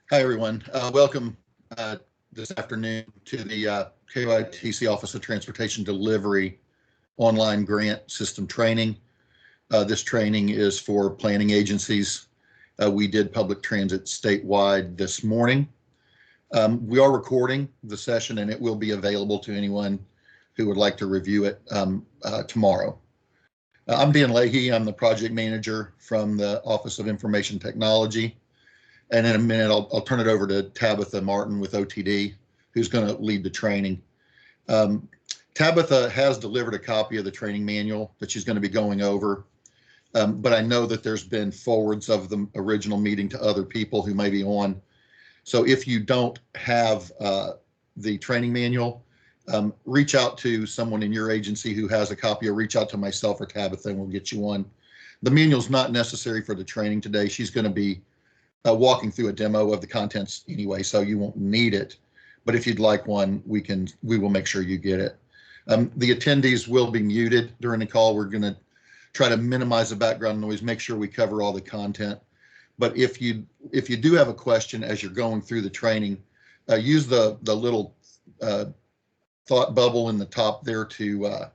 Hi, everyone. Welcome this afternoon to the KYTC Office of Transportation Delivery online grant system training. This training is for planning agencies. We did public transit statewide this morning. We are recording the session and it will be available to anyone who would like to review it tomorrow. I'm Dan Leahy. I'm the project manager from the Office of Information Technology. And in a minute, I'll turn it over to Tabitha Martin with OTD, who's going to lead the training. Tabitha has delivered a copy of the training manual that she's going to be going over. But I know that there's been forwards of the original meeting to other people who may be on. So if you don't have the training manual, reach out to someone in your agency who has a copy, or reach out to myself or Tabitha and we'll get you one. The manual's not necessary for the training today. She's going to be walking through a demo of the contents anyway, so you won't need it. But if you'd like one, we will make sure you get it. The attendees will be muted during the call. We're going to try to minimize the background noise, make sure we cover all the content. But if you do have a question as you're going through the training, use the little thought bubble in the top there to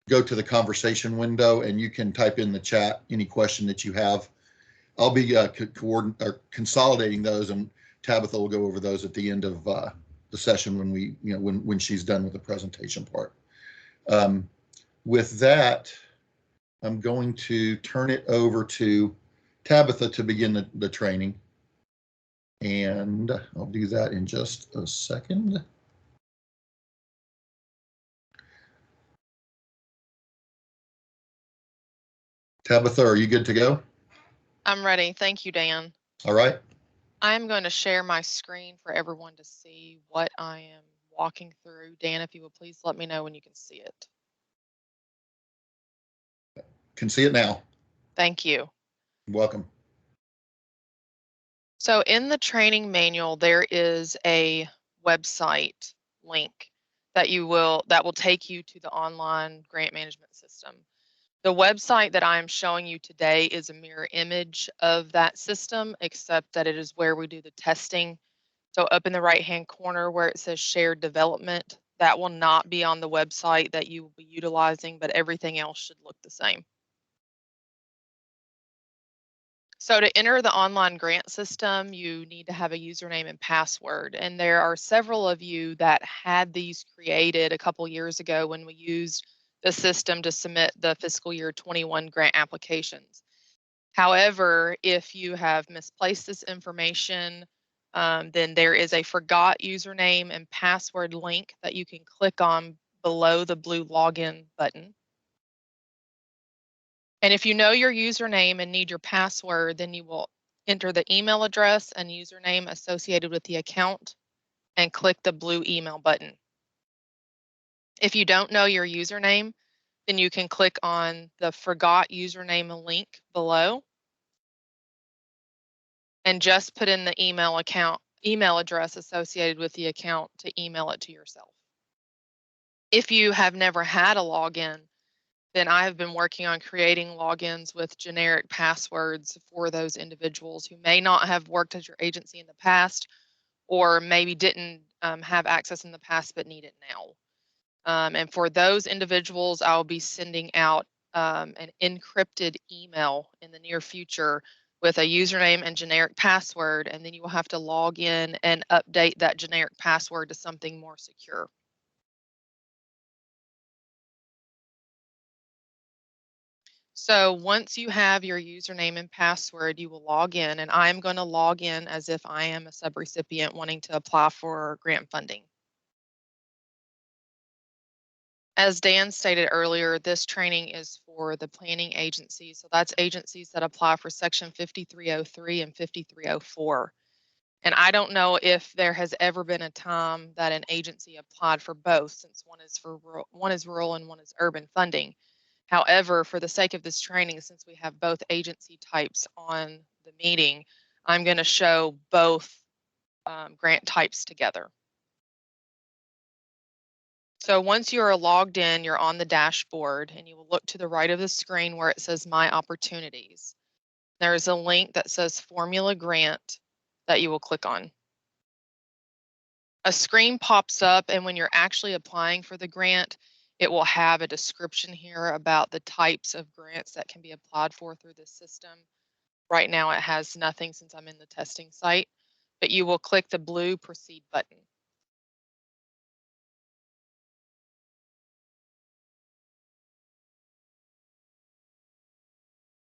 go to the conversation window, and you can type in the chat any question that you have. I'll be consolidating those, and Tabitha will go over those at the end of the session when she's done with the presentation part. With that, I'm going to turn it over to Tabitha to begin the training, and I'll do that in just a second. Tabitha, are you good to go? I'm ready. Thank you, Dan. All right. I'm going to share my screen for everyone to see what I am walking through. Dan, if you would please let me know when you can see it. Can see it now. Thank you. You're welcome. So in the training manual, there is a website link that will take you to the online grant management system. The website that I am showing you today is a mirror image of that system, except that it is where we do the testing. So up in the right-hand corner where it says shared development, that will not be on the website that you will be utilizing, but everything else should look the same. So to enter the online grant system, you need to have a username and password. And there are several of you that had these created a couple years ago when we used the system to submit the fiscal year 21 grant applications. However, if you have misplaced this information, then there is a forgot username and password link that you can click on below the blue login button. And if you know your username and need your password, then you will enter the email address and username associated with the account and click the blue email button. If you don't know your username, then you can click on the forgot username link below and just put in the email address associated with the account to email it to yourself. If you have never had a login, then I have been working on creating logins with generic passwords for those individuals who may not have worked at your agency in the past, or maybe didn't have access in the past but need it now. And for those individuals, I'll be sending out an encrypted email in the near future with a username and generic password, and then you will have to log in and update that generic password to something more secure. So once you have your username and password, you will log in, and I'm going to log in as if I am a subrecipient wanting to apply for grant funding. As Dan stated earlier, this training is for the planning agencies. So that's agencies that apply for Section 5303 and 5304. And I don't know if there has ever been a time that an agency applied for both, since one is rural and one is urban funding. However, for the sake of this training, since we have both agency types on the meeting, I'm going to show both grant types together. So once you are logged in, you're on the dashboard, and you will look to the right of the screen where it says My Opportunities. There is a link that says Formula Grant, that you will click on. A screen pops up, and when you're actually applying for the grant, it will have a description here about the types of grants that can be applied for through this system. Right now it has nothing since I'm in the testing site, but you will click the blue Proceed button.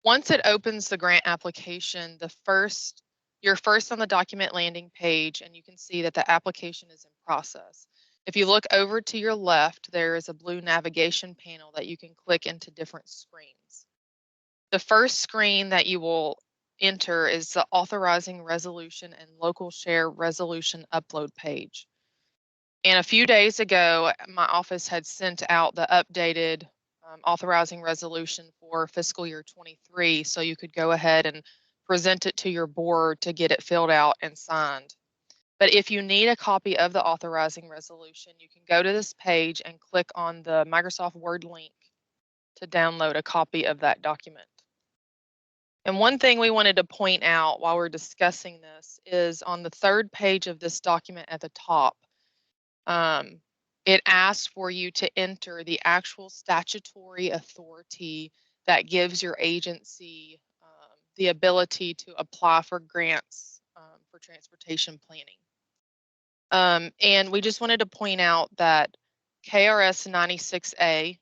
Once it opens the grant application, you're first on the document landing page, and you can see that the application is in process. If you look over to your left, there is a blue navigation panel that you can click into different screens. The first screen that you will enter is the authorizing resolution and local share resolution upload page. And a few days ago, my office had sent out the updated authorizing resolution for fiscal year 23, so you could go ahead and present it to your board to get it filled out and signed. But if you need a copy of the authorizing resolution, you can go to this page and click on the Microsoft Word link to download a copy of that document. And one thing we wanted to point out while we're discussing this is on the third page of this document at the top, it asks for you to enter the actual statutory authority that gives your agency the ability to apply for grants for transportation planning. And we just wanted to point out that KRS 96A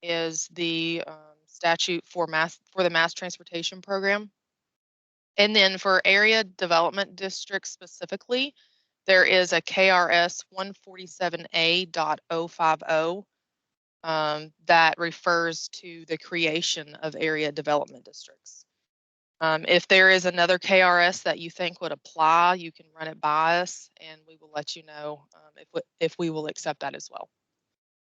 is the statute for the mass transportation program. And then for area development districts specifically, there is a KRS 147A.050 that refers to the creation of area development districts. If there is another KRS that you think would apply, you can run it by us, and we will let you know if we will accept that as well.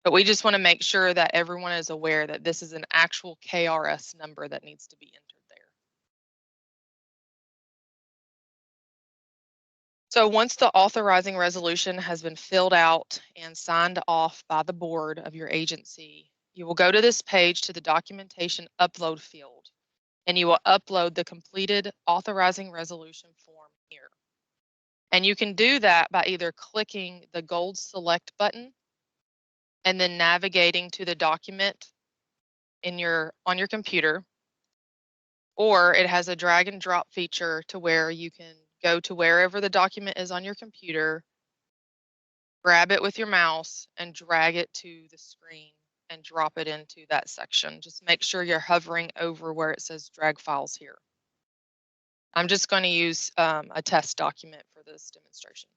But we just want to make sure that everyone is aware that this is an actual KRS number that needs to be entered there. So once the authorizing resolution has been filled out and signed off by the board of your agency, you will go to this page to the documentation upload field, and you will upload the completed authorizing resolution form here. And you can do that by either clicking the gold select button and then navigating to the document on your computer, or it has a drag and drop feature to where you can go to wherever the document is on your computer, grab it with your mouse and drag it to the screen and drop it into that section. Just make sure you're hovering over where it says drag files here. I'm just going to use a test document for this demonstration.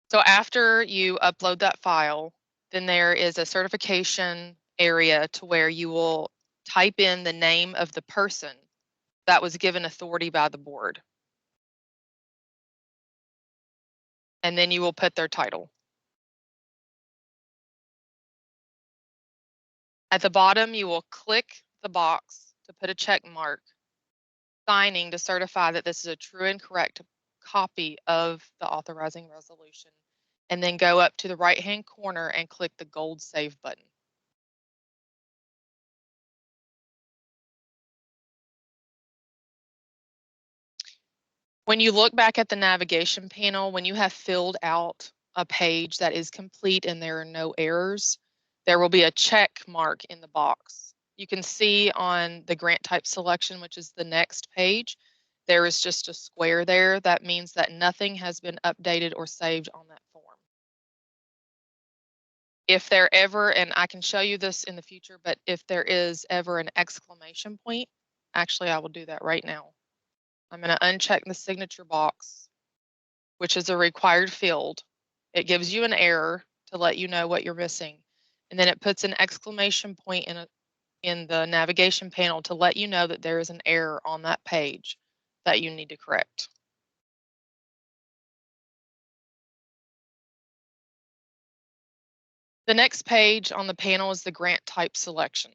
So after you upload that file, then there is a certification area to where you will type in the name of the person that was given authority by the board. And then you will put their title. At the bottom, you will click the box to put a check mark, signing to certify that this is a true and correct copy of the authorizing resolution, and then go up to the right-hand corner and click the gold save button. When you look back at the navigation panel, when you have filled out a page that is complete and there are no errors, there will be a check mark in the box. You can see on the grant type selection, which is the next page, there is just a square there. That means that nothing has been updated or saved on that form. If there ever, and I can show you this in the future, but if there is ever an exclamation point, actually I will do that right now. I'm going to uncheck the signature box, which is a required field. It gives you an error to let you know what you're missing. And then it puts an exclamation point in the navigation panel to let you know that there is an error on that page that you need to correct. The next page on the panel is the grant type selection.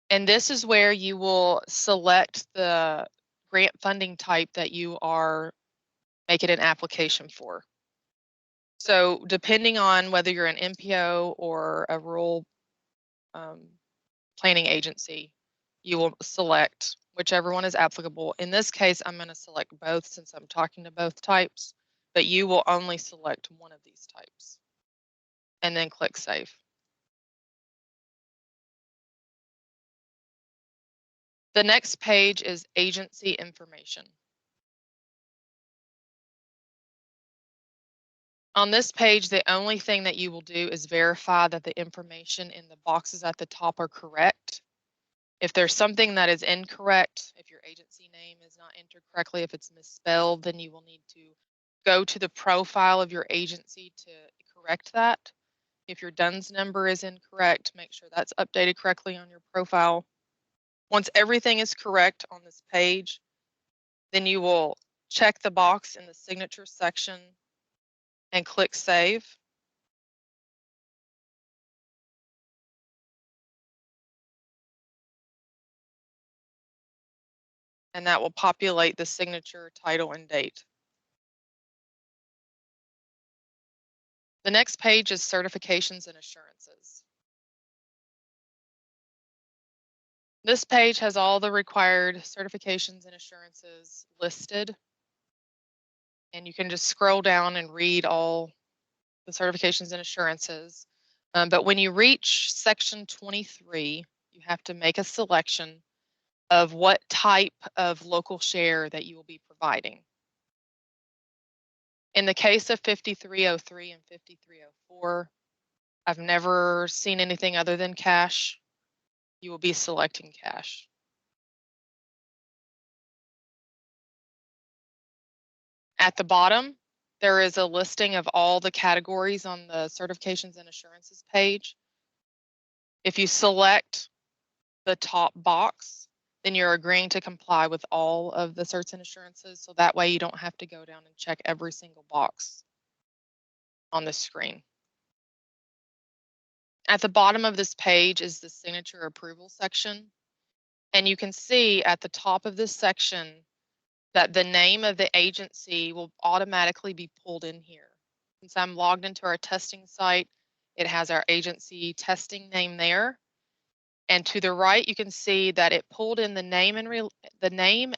And this is where you will select the grant funding type that you are making an application for. So depending on whether you're an MPO or a rural planning agency, you will select whichever one is applicable. In this case, I'm going to select both since I'm talking to both types, but you will only select one of these types and then click Save. The next page is agency information. On this page, the only thing that you will do is verify that the information in the boxes at the top are correct. If there's something that is incorrect, if your agency name is not entered correctly, if it's misspelled, then you will need to go to the profile of your agency to correct that. If your DUNS number is incorrect, make sure that's updated correctly on your profile. Once everything is correct on this page, then you will check the box in the signature section and click Save. And that will populate the signature, title, and date. The next page is certifications and assurances. This page has all the required certifications and assurances listed. And you can just scroll down and read all the certifications and assurances. But when you reach section 23, you have to make a selection of what type of local share that you will be providing. In the case of 5303 and 5304, I've never seen anything other than cash. You will be selecting cash. At the bottom, there is a listing of all the categories on the certifications and assurances page. If you select the top box, then you're agreeing to comply with all of the certs and assurances. So that way you don't have to go down and check every single box on the screen. At the bottom of this page is the signature approval section. And you can see at the top of this section that the name of the agency will automatically be pulled in here. Since I'm logged into our testing site, it has our agency testing name there. And to the right, you can see that it pulled in the name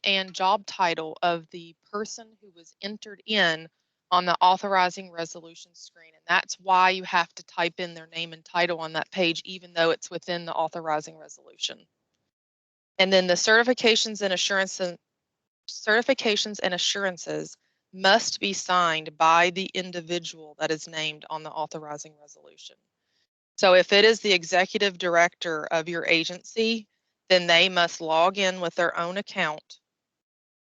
and job title of the person who was entered in on the authorizing resolution screen. And that's why you have to type in their name and title on that page, even though it's within the authorizing resolution. And then the certifications and assurances must be signed by the individual that is named on the authorizing resolution. So if it is the executive director of your agency, then they must log in with their own account,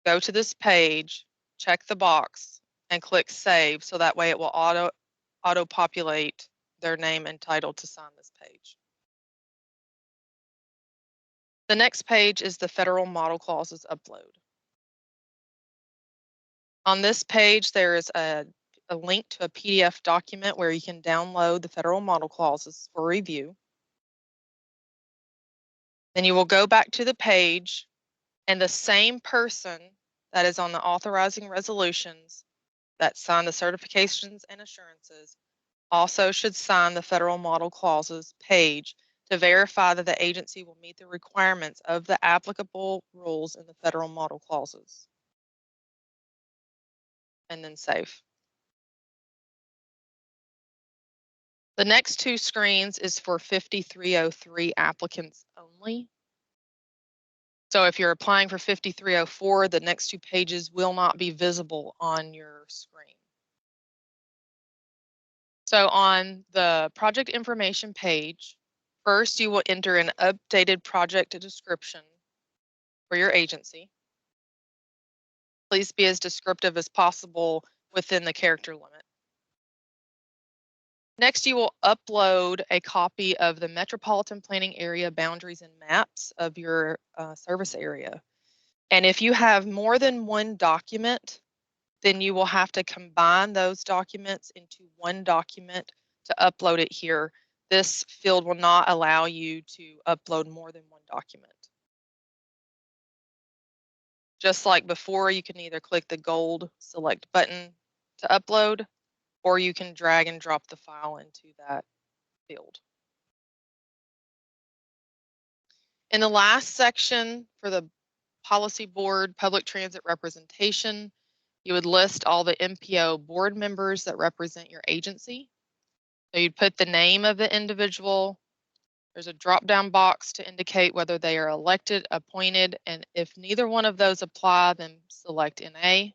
go to this page, check the box, and click Save, so that way it will auto-populate their name and title to sign this page. The next page is the federal model clauses upload. On this page, there is a link to a PDF document where you can download the federal model clauses for review. Then you will go back to the page, and the same person that is on the authorizing resolutions that sign the certifications and assurances also should sign the federal model clauses page to verify that the agency will meet the requirements of the applicable rules in the federal model clauses. And then save. The next two screens is for 5303 applicants only. So if you're applying for 5304, the next two pages will not be visible on your screen. So on the project information page, first you will enter an updated project description for your agency. Please be as descriptive as possible within the character limit. Next, you will upload a copy of the Metropolitan Planning Area boundaries and maps of your service area. And if you have more than one document, then you will have to combine those documents into one document to upload it here. This field will not allow you to upload more than one document. Just like before, you can either click the gold select button to upload, or you can drag and drop the file into that field. In the last section for the policy board, public transit representation. You would list all the MPO board members that represent your agency. So you'd put the name of the individual. There's a drop-down box to indicate whether they are elected, appointed, and if neither one of those apply, then select NA.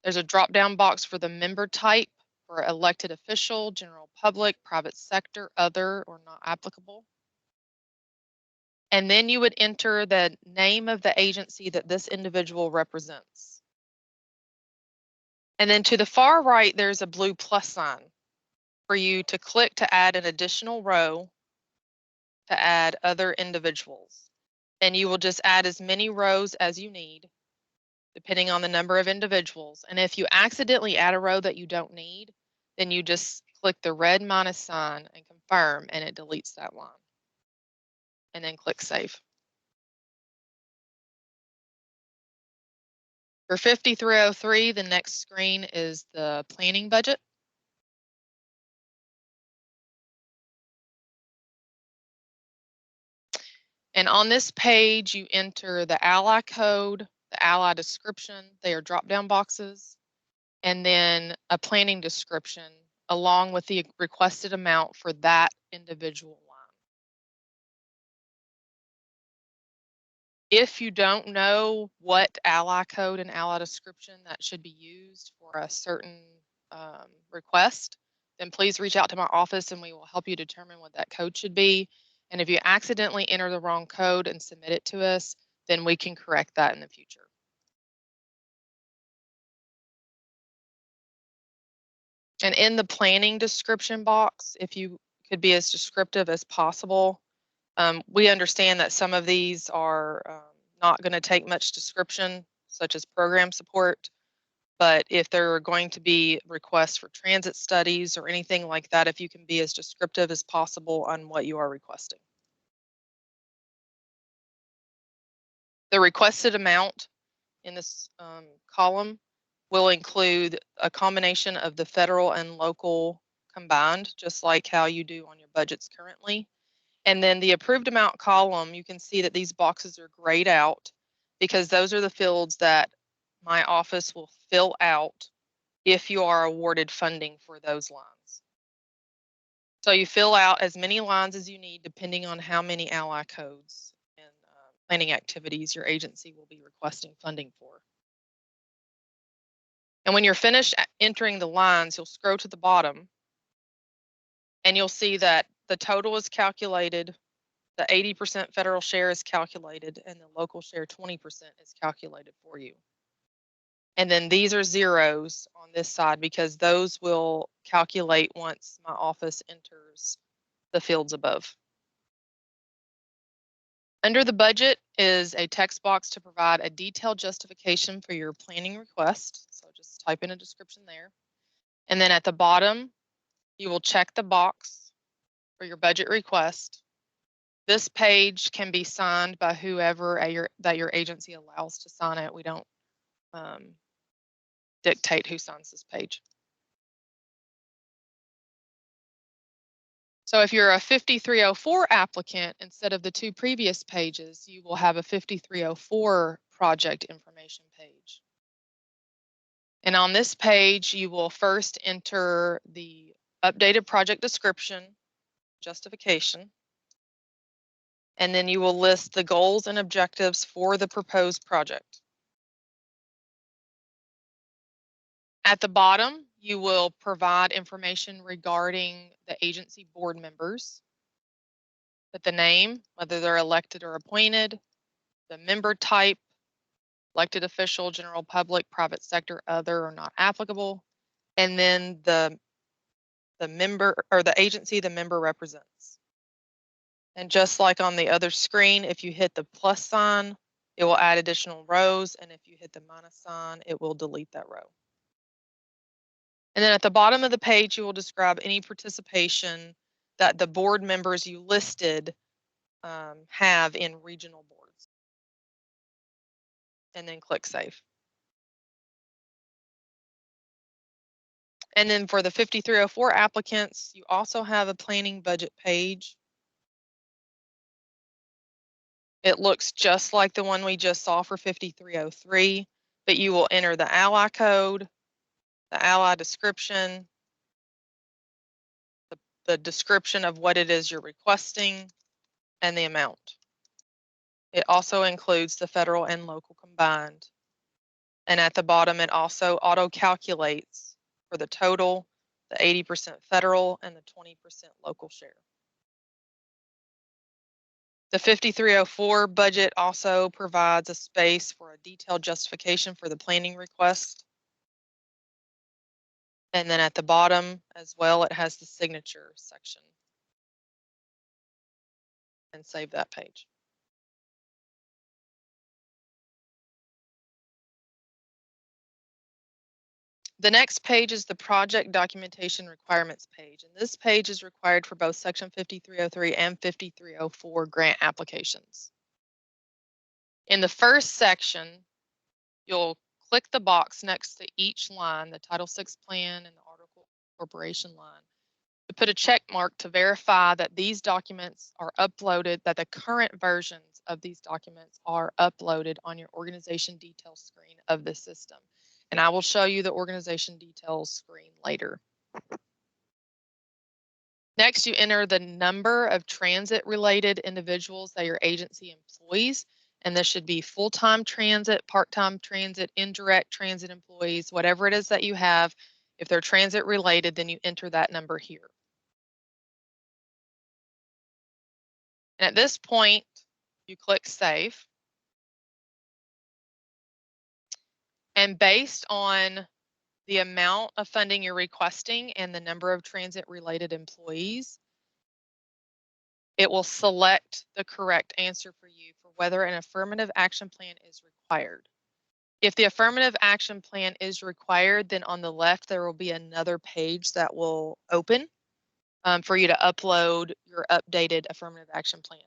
There's a drop-down box for the member type for elected official, general public, private sector, other, or not applicable. And then you would enter the name of the agency that this individual represents. And then to the far right, there's a blue plus sign for you to click to add an additional row to add other individuals. And you will just add as many rows as you need, depending on the number of individuals. And if you accidentally add a row that you don't need, then you just click the red minus sign and confirm, and it deletes that line. And then click Save. For 5303, the next screen is the planning budget. And on this page, you enter the ally code, the ally description, they are drop-down boxes, and then a planning description along with the requested amount for that individual line. If you don't know what ally code and ally description that should be used for a certain request, then please reach out to my office and we will help you determine what that code should be. And if you accidentally enter the wrong code and submit it to us, then we can correct that in the future. And in the planning description box, if you could be as descriptive as possible, we understand that some of these are not going to take much description, such as program support. But if there are going to be requests for transit studies or anything like that, if you can be as descriptive as possible on what you are requesting. The requested amount in this column will include a combination of the federal and local combined, just like how you do on your budgets currently. And then the approved amount column, you can see that these boxes are grayed out because those are the fields that my office will fill out if you are awarded funding for those lines. So you fill out as many lines as you need depending on how many ally codes and planning activities your agency will be requesting funding for. And when you're finished entering the lines, you'll scroll to the bottom and you'll see that the total is calculated, the 80% federal share is calculated, and the local share 20% is calculated for you. And then these are zeros on this side because those will calculate once my office enters the fields above. Under the budget is a text box to provide a detailed justification for your planning request. So just type in a description there. And then at the bottom, you will check the box for your budget request. This page can be signed by whoever that your agency allows to sign it. We don't dictate who signs this page. So if you're a 5304 applicant, instead of the two previous pages, you will have a 5304 project information page. And on this page, you will first enter the updated project description, justification, and then you will list the goals and objectives for the proposed project. At the bottom, you will provide information regarding the agency board members, with the name, whether they're elected or appointed, the member type, elected official, general public, private sector, other, or not applicable, and then the member or the agency the member represents. And just like on the other screen, if you hit the plus sign, it will add additional rows, and if you hit the minus sign, it will delete that row. And then at the bottom of the page, you will describe any participation that the board members you listed have in regional boards. And then click Save. And then for the 5304 applicants, you also have a planning budget page. It looks just like the one we just saw for 5303, but you will enter the ally code, the ally description, the description of what it is you're requesting, and the amount. It also includes the federal and local combined. And at the bottom, it also auto-calculates for the total, the 80% federal, and the 20% local share. The 5304 budget also provides a space for a detailed justification for the planning request. And then at the bottom as well, it has the signature section. And save that page. The next page is the project documentation requirements page, and this page is required for both Section 5303 and 5304 grant applications. In the first section, you'll click the box next to each line, the Title VI plan and the Article Corporation line, to put a check mark to verify that these documents are uploaded, that the current versions of these documents are uploaded on your organization details screen of the system. And I will show you the organization details screen later. Next, you enter the number of transit-related individuals that are your agency employees, and this should be full-time transit, part-time transit, indirect transit employees, whatever it is that you have. If they're transit-related, then you enter that number here. And at this point, you click Save. And based on the amount of funding you're requesting and the number of transit-related employees, it will select the correct answer for you for whether an affirmative action plan is required. If the affirmative action plan is required, then on the left there will be another page that will open for you to upload your updated affirmative action plan.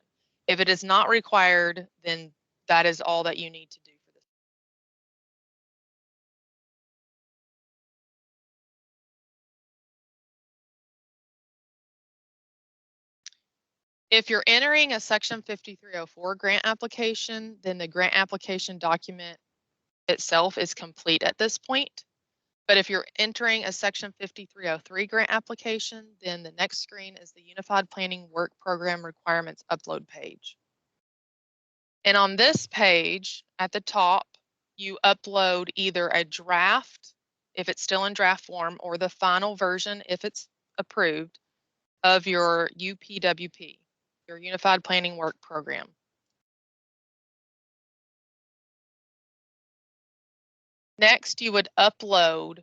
If it is not required, then that is all that you need to do for this. If you're entering a Section 5304 grant application, then the grant application document itself is complete at this point. But if you're entering a Section 5303 grant application, then the next screen is the Unified Planning Work Program Requirements upload page. And on this page at the top, you upload either a draft, if it's still in draft form, or the final version, if it's approved, of your UPWP, your Unified Planning Work Program. Next, you would upload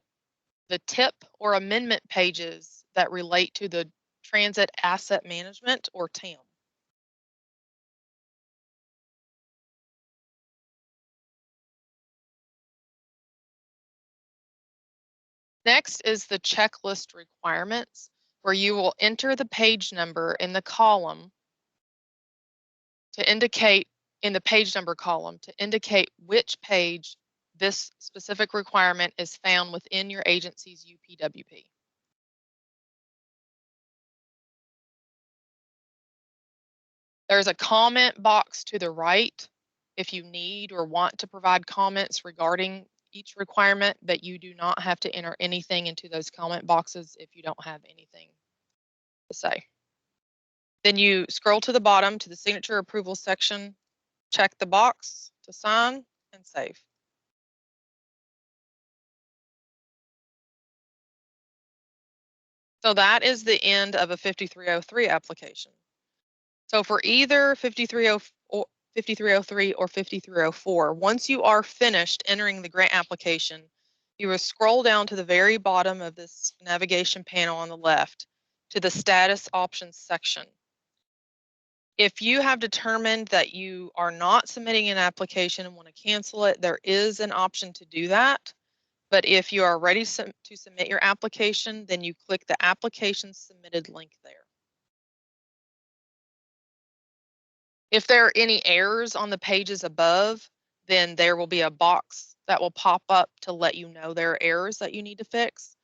the tip or amendment pages that relate to the Transit Asset Management, or TAM. Next is the checklist requirements, where you will enter the page number in the column to indicate, in the page number column, to indicate which page this specific requirement is found within your agency's UPWP. There's a comment box to the right if you need or want to provide comments regarding each requirement, but you do not have to enter anything into those comment boxes if you don't have anything to say. Then you scroll to the bottom to the signature approval section, check the box to sign, and save. So that is the end of a 5303 application. So for either 5303 or 5304, once you are finished entering the grant application, you will scroll down to the very bottom of this navigation panel on the left to the status options section. If you have determined that you are not submitting an application and want to cancel it, there is an option to do that. But if you are ready to submit your application, then you click the application submitted link there. If there are any errors on the pages above, then there will be a box that will pop up to let you know there are errors that you need to fix.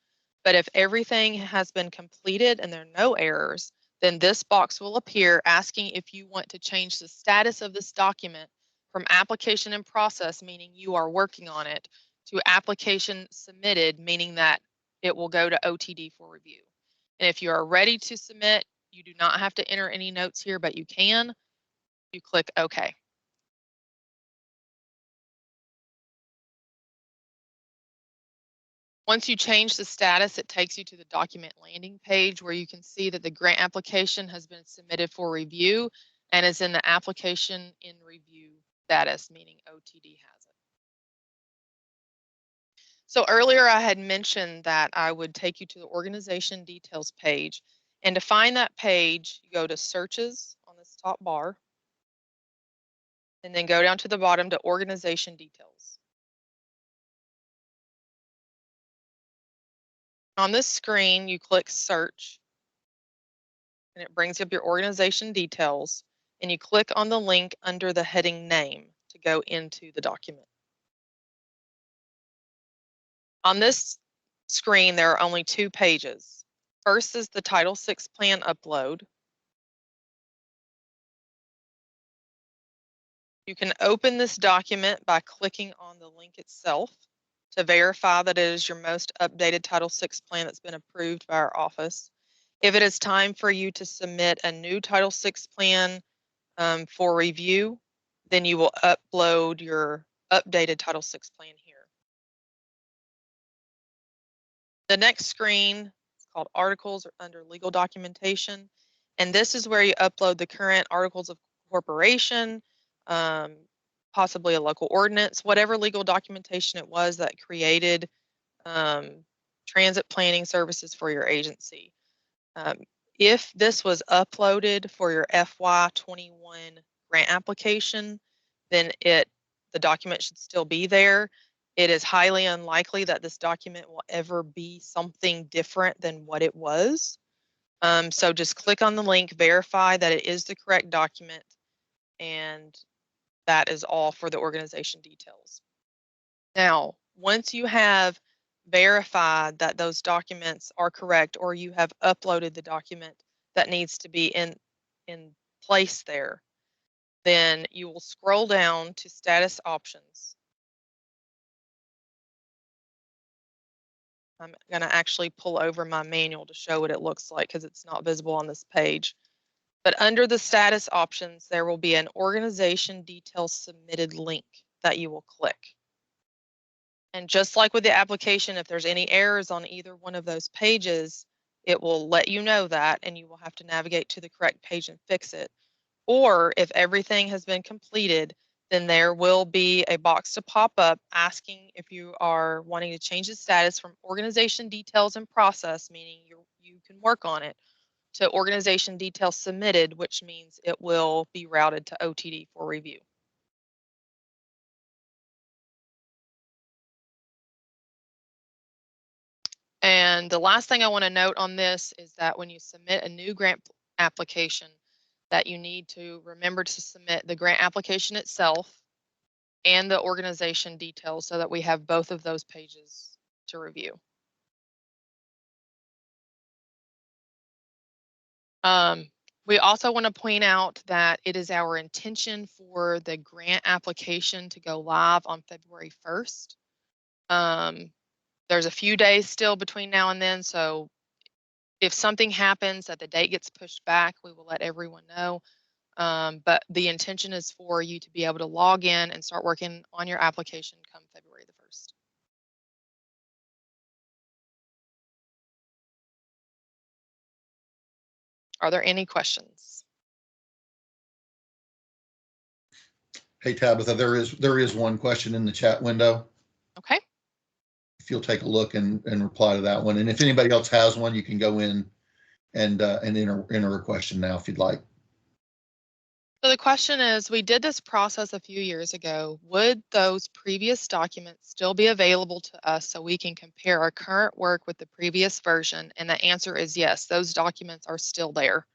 But if everything has been completed and there are no errors, then this box will appear asking if you want to change the status of this document from application in process, meaning you are working on it, to application submitted, meaning that it will go to OTD for review. And if you are ready to submit, you do not have to enter any notes here, but you can. You click OK. Once you change the status, it takes you to the document landing page where you can see that the grant application has been submitted for review and is in the application in review status, meaning OTD has it. So earlier I had mentioned that I would take you to the organization details page, and to find that page, you go to searches on this top bar, and then go down to the bottom to organization details. On this screen, you click search, and it brings up your organization details, and you click on the link under the heading name to go into the document. On this screen, there are only 2 pages. First is the Title VI plan upload. You can open this document by clicking on the link itself to verify that it is your most updated Title VI plan that's been approved by our office. If it is time for you to submit a new Title VI plan for review, then you will upload your updated Title VI plan here. The next screen is called Articles under Legal Documentation, and this is where you upload the current articles of corporation, possibly a local ordinance, whatever legal documentation it was that created transit planning services for your agency. If this was uploaded for your FY21 grant application, then the document should still be there. It is highly unlikely that this document will ever be something different than what it was. So just click on the link, verify that it is the correct document, and that is all for the organization details. Now, once you have verified that those documents are correct, or you have uploaded the document that needs to be in place there, then you will scroll down to status options. I'm going to actually pull over my manual to show what it looks like because it's not visible on this page. But under the status options, there will be an organization details submitted link that you will click. And just like with the application, if there's any errors on either one of those pages, it will let you know that, and you will have to navigate to the correct page and fix it. Or if everything has been completed, then there will be a box to pop up asking if you are wanting to change the status from organization details in process, meaning you can work on it, to organization details submitted, which means it will be routed to OTD for review. And the last thing I want to note on this is that when you submit a new grant application, that you need to remember to submit the grant application itself and the organization details so that we have both of those pages to review. We also want to point out that it is our intention for the grant application to go live on February 1st. There's a few days still between now and then, so if something happens that the date gets pushed back, we will let everyone know. But the intention is for you to be able to log in and start working on your application come February the 1st. Are there any questions? Hey, Tabitha, there is one question in the chat window. Okay. If you'll take a look and reply to that one. And if anybody else has one, you can go in and enter a question now if you'd like. So the question is, we did this process a few years ago. Would those previous documents still be available to us so we can compare our current work with the previous version? And the answer is yes, those documents are still there.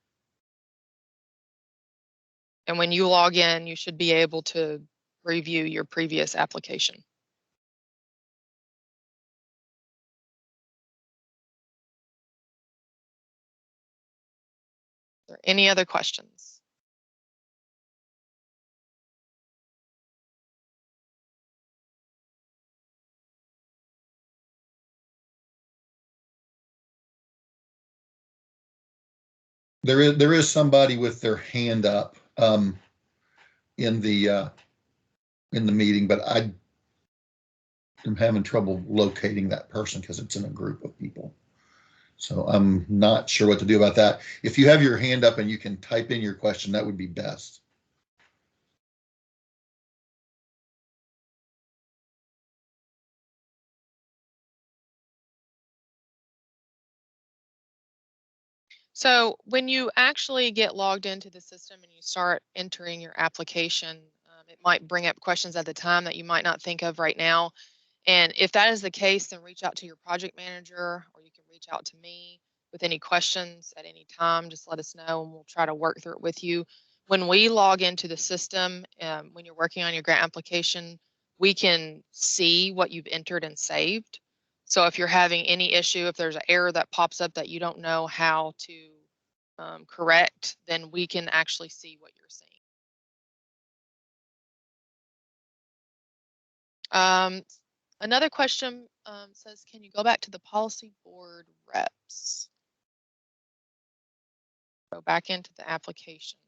And when you log in, you should be able to review your previous application. there any other questions? There is somebody with their hand up in the meeting, but I am having trouble locating that person because it's in a group of people. So I'm not sure what to do about that. If you have your hand up and you can type in your question, that would be best. So when you actually get logged into the system and you start entering your application, it might bring up questions at the time that you might not think of right now. And if that is the case, then reach out to your project manager, or you can reach out to me with any questions at any time. Just let us know and we'll try to work through it with you. When we log into the system, when you're working on your grant application, we can see what you've entered and saved. So if you're having any issue, if there's an error that pops up that you don't know how to correct, then we can actually see what you're seeing. Another question says, can you go back to the policy board reps? Go back into the application.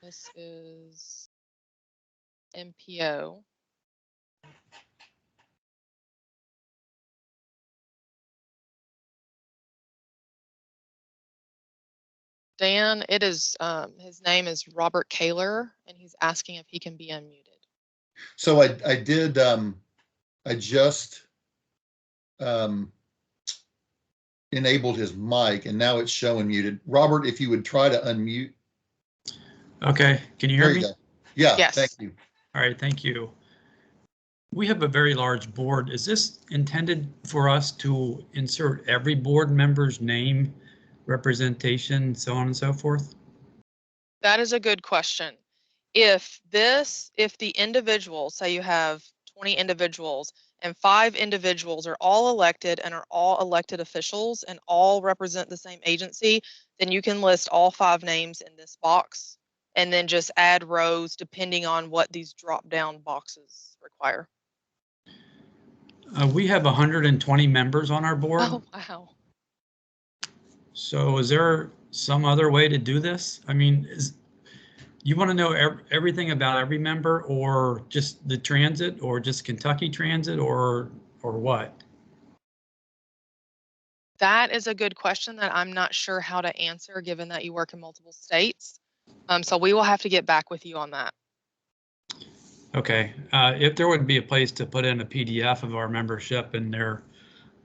This is MPO. Dan, it is, his name is Robert Kaler, and he's asking if he can be unmuted. So I did, I just enabled his mic and now it's showing muted. Robert, if you would try to unmute. Okay, can you hear me? Go. Yeah, yes. Thank you. All right, thank you. We have a very large board. Is this intended for us to insert every board member's name, representation, so on and so forth? That is a good question. If the individuals, say you have 20 individuals and 5 individuals are all elected and are all elected officials and all represent the same agency, then you can list all 5 names in this box and then just add rows depending on what these drop down boxes require. We have 120 members on our board. Oh, wow. So is there some other way to do this? I mean, you want to know everything about every member, or just the transit, or just Kentucky Transit, or what? That is a good question that I'm not sure how to answer, given that you work in multiple states. So we will have to get back with you on that. Okay, if there would be a place to put in a PDF of our membership and their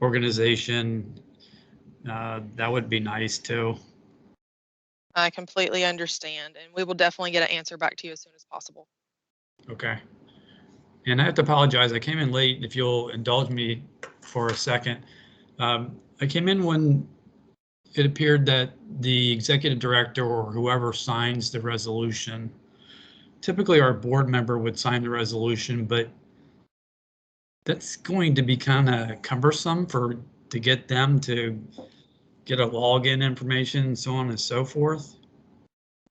organization, that would be nice too. I completely understand, and we will definitely get an answer back to you as soon as possible. Okay. And I have to apologize, I came in late. If you'll indulge me for a second. I came in when it appeared that the executive director or whoever signs the resolution, typically our board member would sign the resolution, but that's going to be kind of cumbersome to get them to get a login information and so on and so forth.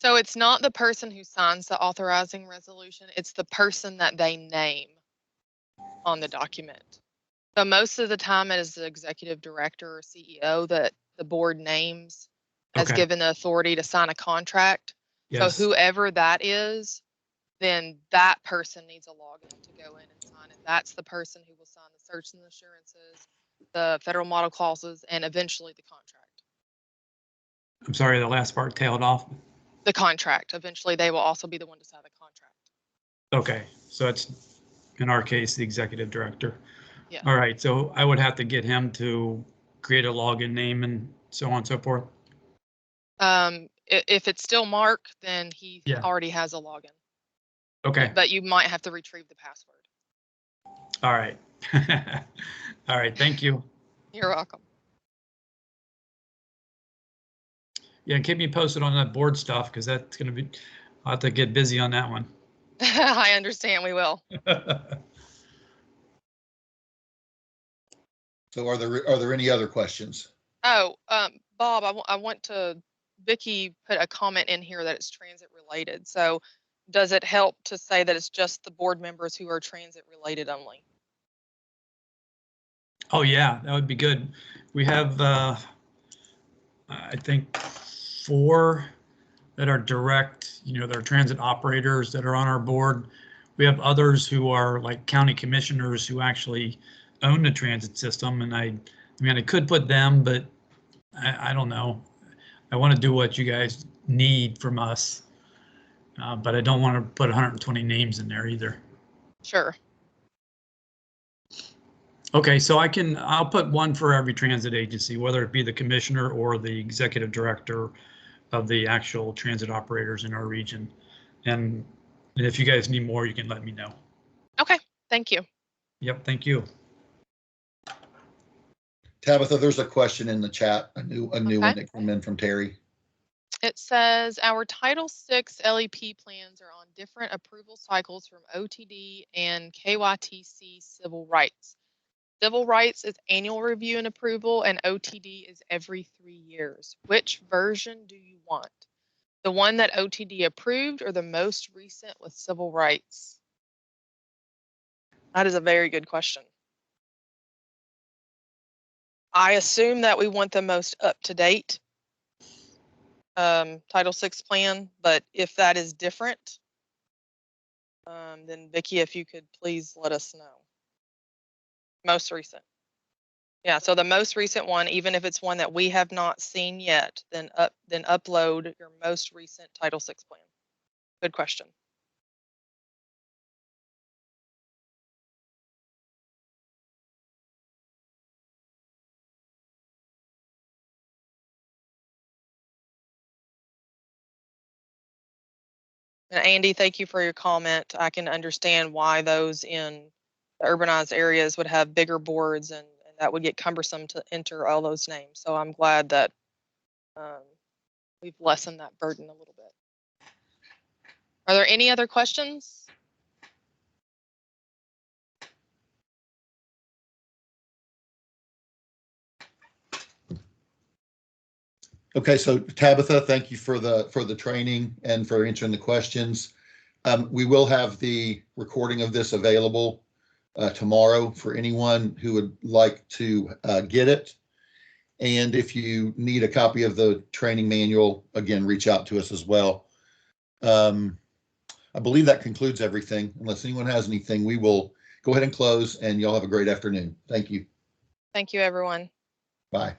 So it's not the person who signs the authorizing resolution, it's the person that they name on the document. So most of the time it is the executive director or CEO that the board names as Okay. given the authority to sign a contract. Yes. So whoever that is, then that person needs a login to go in and sign it. That's the person who will sign the search and assurances, the federal model clauses, and eventually the contract. I'm sorry, the last part tailed off. The contract. Eventually, they will also be the one to sign the contract. Okay, so it's, in our case, the executive director. Yeah. All right, so I would have to get him to create a login name and so on and so forth. If it's still Mark, then he Yeah. already has a login. Okay. But you might have to retrieve the password. All right. All right, thank you. You're welcome. Yeah, keep me posted on that board stuff, because that's going to be, I'll have to get busy on that one. I understand, we will. So are there any other questions? Oh, Bob, I want to, Vicky put a comment in here that it's transit related. So does it help to say that it's just the board members who are transit related only? Oh, yeah, that would be good. We have, I think 4 that are direct, they're transit operators that are on our board. We have others who are like county commissioners who actually own the transit system. And I mean, I could put them, but I don't know. I want to do what you guys need from us, but I don't want to put 120 names in there either. Sure. Okay, so I'll put one for every transit agency, whether it be the commissioner or the executive director of the actual transit operators in our region. And if you guys need more, you can let me know. Okay, thank you. Yep, thank you. Tabitha, there's a question in the chat, a new Okay. one that came in from Terry. It says our Title VI LEP plans are on different approval cycles from OTD and KYTC civil rights. Civil rights is annual review and approval, and OTD is every 3 years. Which version do you want? The one that OTD approved or the most recent with civil rights? That is a very good question. I assume that we want the most up-to-date Title VI plan, but if that is different, then Vicky, if you could please let us know. Most recent. Yeah, so the most recent one, even if it's one that we have not seen yet, then upload your most recent Title VI plan. Good question. And Andy, thank you for your comment. I can understand why those in the urbanized areas would have bigger boards, and that would get cumbersome to enter all those names. So I'm glad that we've lessened that burden a little bit. Are there any other questions? Okay, so Tabitha, thank you for the training and for answering the questions. We will have the recording of this available tomorrow for anyone who would like to get it. And if you need a copy of the training manual, again, reach out to us as well. I believe that concludes everything. Unless anyone has anything, we will go ahead and close, and y'all have a great afternoon. Thank you. Thank you, everyone. Bye.